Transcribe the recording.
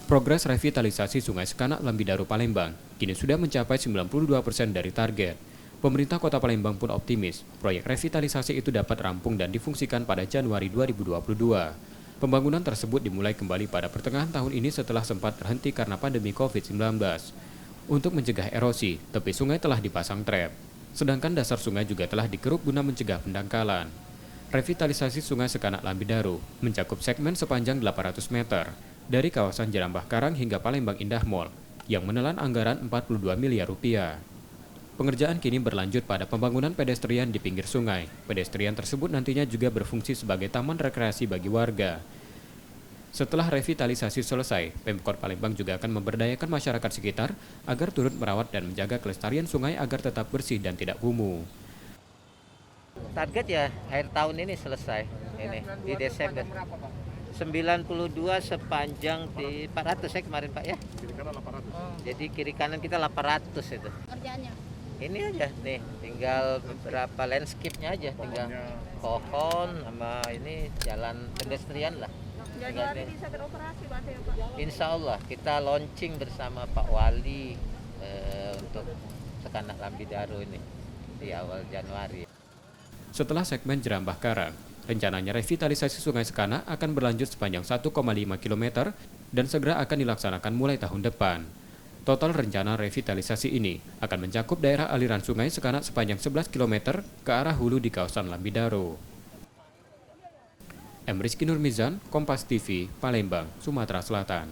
Progres revitalisasi Sungai Sekanak Lambidaru Palembang kini sudah mencapai 92% dari target. Pemerintah Kota Palembang pun optimis proyek revitalisasi itu dapat rampung dan difungsikan pada Januari 2022. Pembangunan tersebut dimulai kembali pada pertengahan tahun ini setelah sempat terhenti karena pandemi COVID-19. Untuk mencegah erosi, tepi sungai telah dipasang trap. Sedangkan dasar sungai juga telah dikeruk guna mencegah pendangkalan. Revitalisasi Sungai Sekanak Lambidaru mencakup segmen sepanjang 800 meter dari kawasan Jerambah Karang hingga Palembang Indah Mall yang menelan anggaran 42 miliar rupiah. Pengerjaan kini berlanjut pada pembangunan pedestrian di pinggir sungai. Pedestrian tersebut nantinya juga berfungsi sebagai taman rekreasi bagi warga. Setelah revitalisasi selesai, Pemkot Palembang juga akan memberdayakan masyarakat sekitar agar turut merawat dan menjaga kelestarian sungai agar tetap bersih dan tidak kumuh. Target ya akhir tahun ini selesai ini di Desember. 92 sepanjang di 400 ya kemarin Pak ya. Kiri kanan 800. Jadi kiri kanan kita 800 itu. Kerjaannya. Ini aja nih, tinggal beberapa landscape-nya aja, tinggal pohon sama ini jalan pedestrian lah. Januari bisa beroperasi Pak ya Pak. Insya Allah kita launching bersama Pak Wali untuk Sekanak Lambidaru ini di awal Januari. Setelah segmen Jerambah Karang, rencananya revitalisasi Sungai Sekanak akan berlanjut sepanjang 1,5 km dan segera akan dilaksanakan mulai tahun depan. Total rencana revitalisasi ini akan mencakup daerah aliran Sungai Sekanak sepanjang 11 km ke arah hulu di kawasan Lambidaru. M. Rizky Nurmizan, Kompas TV, Palembang, Sumatera Selatan.